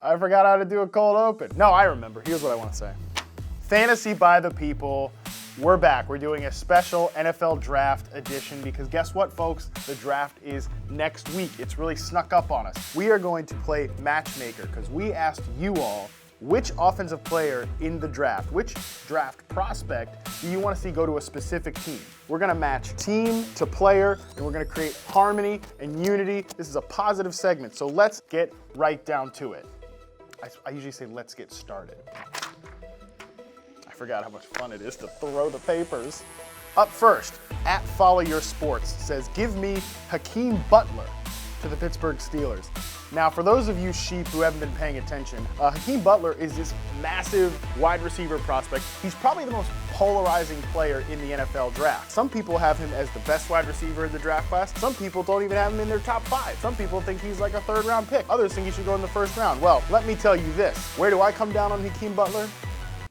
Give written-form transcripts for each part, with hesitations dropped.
I forgot how to do a cold open. No, I remember. Here's what I want to say. Fantasy by the people. We're back. We're doing a special NFL Draft edition because guess what, folks? The draft is next week. It's really snuck up on us. We are going to play Matchmaker because we asked you all which offensive player in the draft, which draft prospect do you want to see go to a specific team? We're going to match team to player, and we're going to create harmony and unity. This is a positive segment, so let's get right down to it. I usually say let's get started. I forgot how much fun it is to throw the papers. Up first, at Follow Your Sports says, give me Hakeem Butler to the Pittsburgh Steelers. Now, for those of you sheep who haven't been paying attention, Hakeem Butler is this massive wide receiver prospect. He's probably the most polarizing player in the NFL draft. Some people have him as the best wide receiver in the draft class. Some people don't even have him in their top 5. Some people think he's like a 3rd round pick. Others think he should go in the 1st round. Well, let me tell you this. Where do I come down on Hakeem Butler?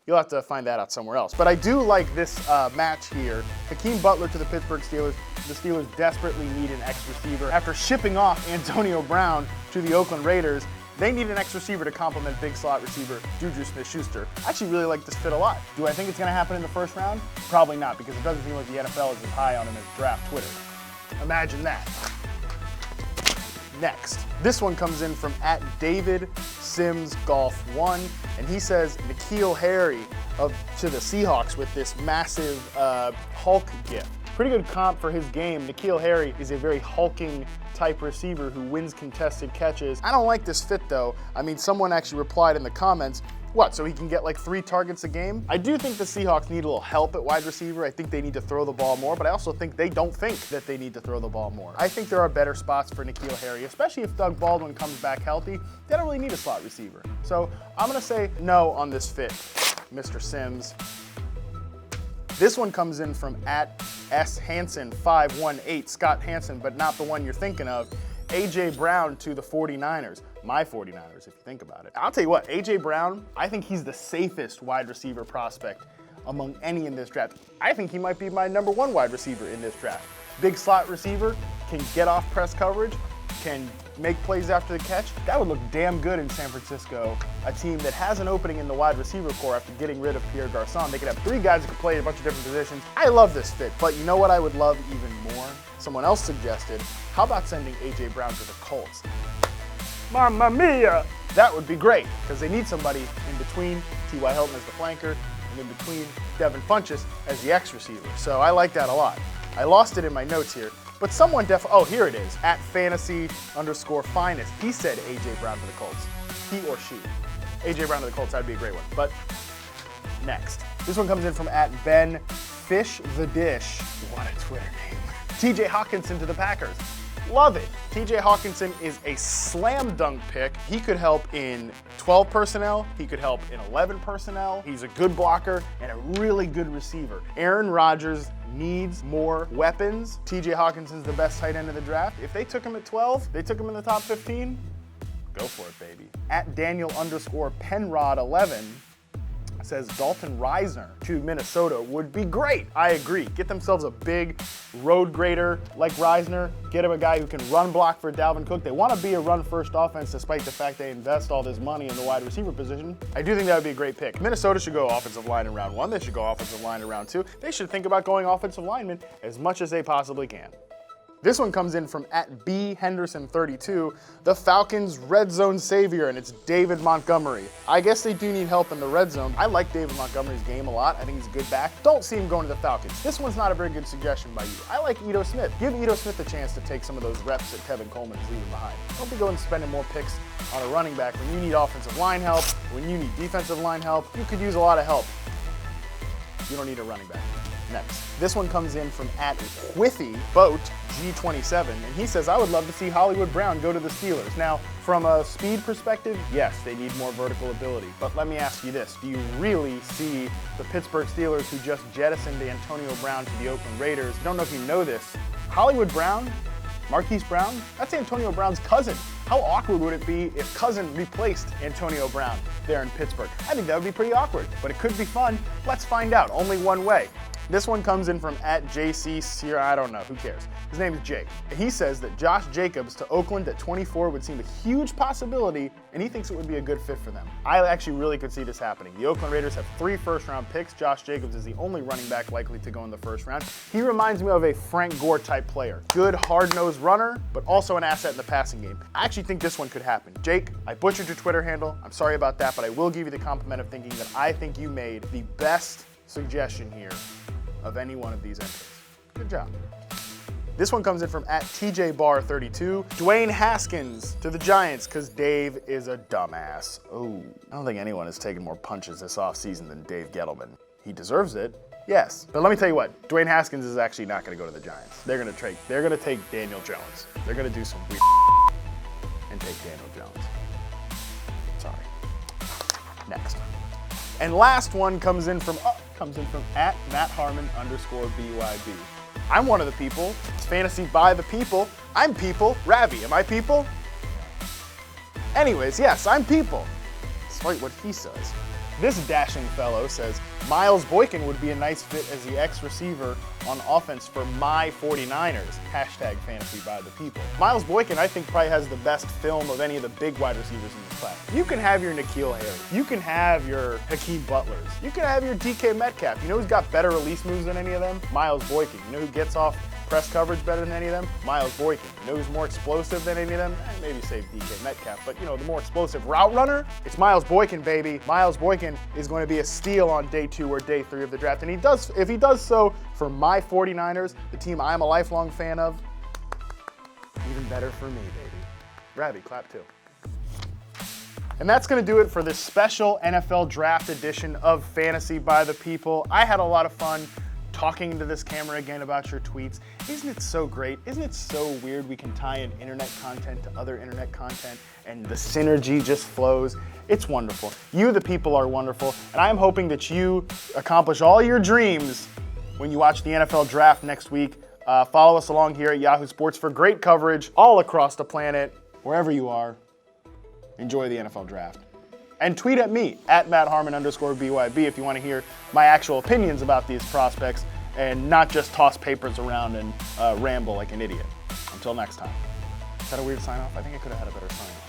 You'll have to find that out somewhere else. But I do like this match here. Hakeem Butler to the Pittsburgh Steelers. The Steelers desperately need an X receiver. After shipping off Antonio Brown to the Oakland Raiders, they need an X receiver to complement big slot receiver Juju Smith-Schuster. I actually really like this fit a lot. Do I think it's going to happen in the 1st round? Probably not, because it doesn't seem like the NFL is as high on him as draft Twitter. Imagine that. Next, this one comes in from at David Sims Golf 1, and he says Nikhil Harry to the Seahawks with this massive Hulk gift. Pretty good comp for his game. Nikhil Harry is a very hulking type receiver who wins contested catches. I don't like this fit though. I mean, someone actually replied in the comments, what, so he can get like 3 targets a game? I do think the Seahawks need a little help at wide receiver. I think they need to throw the ball more, but I also think they don't think that they need to throw the ball more. I think there are better spots for Nikhil Harry, especially if Doug Baldwin comes back healthy. They don't really need a slot receiver. So I'm gonna say no on this fit, Mr. Sims. This one comes in from at S Hansen 518, Scott Hansen, but not the one you're thinking of. A.J. Brown to the 49ers. My 49ers, if you think about it. I'll tell you what, A.J. Brown, I think he's the safest wide receiver prospect among any in this draft. I think he might be my #1 wide receiver in this draft. Big slot receiver, can get off press coverage, can make plays after the catch. That would look damn good in San Francisco, a team that has an opening in the wide receiver core after getting rid of Pierre Garçon. They could have 3 guys that could play a bunch of different positions. I love this fit, but you know what I would love even more? Someone else suggested, how about sending A.J. Brown to the Colts? Mamma mia! That would be great, because they need somebody in between T.Y. Hilton as the flanker, and in between Devin Funchess as the X receiver. So I like that a lot. I lost it in my notes here, but someone oh, here it is, at fantasy_finest. He said A.J. Brown to the Colts. He or she. A.J. Brown to the Colts, that'd be a great one. But next. This one comes in from at Ben Fish the Dish. What a Twitter name. T.J. Hawkinson to the Packers. Love it. T.J. Hawkinson is a slam dunk pick. He could help in 12 personnel. He could help in 11 personnel. He's a good blocker and a really good receiver. Aaron Rodgers needs more weapons. T.J. Hawkinson's the best tight end of the draft. If they took him at 12, they took him in the top 15, go for it, baby. At Daniel_Penrod11 says Dalton Reisner to Minnesota would be great. I agree. Get themselves a big road grader like Reisner. Get him a guy who can run block for Dalvin Cook. They want to be a run-first offense despite the fact they invest all this money in the wide receiver position. I do think that would be a great pick. Minnesota should go offensive line in round 1. They should go offensive line in round 2. They should think about going offensive lineman as much as they possibly can. This one comes in from at B Henderson 32, the Falcons' red zone savior, and it's David Montgomery. I guess they do need help in the red zone. I like David Montgomery's game a lot. I think he's a good back. Don't see him going to the Falcons. This one's not a very good suggestion by you. I like Ito Smith. Give Ito Smith a chance to take some of those reps that Tevin Coleman is leaving behind. Don't be going spending more picks on a running back when you need offensive line help, when you need defensive line help. You could use a lot of help. You don't need a running back. Next. This one comes in from at Whiffy Boat G27, and he says, I would love to see Hollywood Brown go to the Steelers. Now, from a speed perspective, yes, they need more vertical ability. But let me ask you this. Do you really see the Pittsburgh Steelers, who just jettisoned Antonio Brown to the Oakland Raiders? I don't know if you know this. Hollywood Brown, Marquise Brown, that's Antonio Brown's cousin. How awkward would it be if cousin replaced Antonio Brown there in Pittsburgh? I think that would be pretty awkward, but it could be fun. Let's find out. Only one way. This one comes in from @JC Sierra, I don't know, who cares? His name is Jake. And he says that Josh Jacobs to Oakland at 24 would seem a huge possibility, and he thinks it would be a good fit for them. I actually really could see this happening. The Oakland Raiders have 3 first-round picks. Josh Jacobs is the only running back likely to go in the first round. He reminds me of a Frank Gore type player. Good, hard-nosed runner, but also an asset in the passing game. I actually think this one could happen. Jake, I butchered your Twitter handle. I'm sorry about that, but I will give you the compliment of thinking that I think you made the best suggestion here of any one of these entries. Good job. This one comes in from @TJBar32. Dwayne Haskins to the Giants because Dave is a dumbass. Oh, I don't think anyone has taken more punches this offseason than Dave Gettleman. He deserves it, yes. But let me tell you what, Dwayne Haskins is actually not going to go to the Giants. They're going to take Daniel Jones. They're going to do some weird and take Daniel Jones. Sorry. Next. And last one comes in from @MattHarmon_BYB. I'm one of the people. It's fantasy by the people. I'm people. Ravi, am I people? Anyways, yes, I'm people. Despite what he says. This dashing fellow says, Miles Boykin would be a nice fit as the X-receiver on offense for my 49ers. #fantasy by the people. Miles Boykin, I think, probably has the best film of any of the big wide receivers in this class. You can have your Nikhil Harry. You can have your Hakeem Butlers. You can have your DK Metcalf. You know who's got better release moves than any of them? Miles Boykin. You know who gets off press coverage better than any of them? Miles Boykin. You know who's more explosive than any of them? Maybe save DK Metcalf, but you know, the more explosive route runner, it's Miles Boykin, baby. Miles Boykin is going to be a steal on day 2 or day 3 of the draft, and if he does so for my 49ers, the team I'm a lifelong fan of, even better for me, baby. Ravi, clap too. And that's going to do it for this special NFL Draft edition of Fantasy by the People. I had a lot of fun talking into this camera again about your tweets. Isn't it so great? Isn't it so weird we can tie in internet content to other internet content and the synergy just flows? It's wonderful. You, the people, are wonderful, and I'm hoping that you accomplish all your dreams when you watch the NFL Draft next week. Follow us along here at Yahoo Sports for great coverage all across the planet, wherever you are. Enjoy the NFL Draft. And tweet at me, @MattHarmon_BYB, if you want to hear my actual opinions about these prospects and not just toss papers around and ramble like an idiot. Until next time. Is that a weird sign off? I think I could have had a better sign off.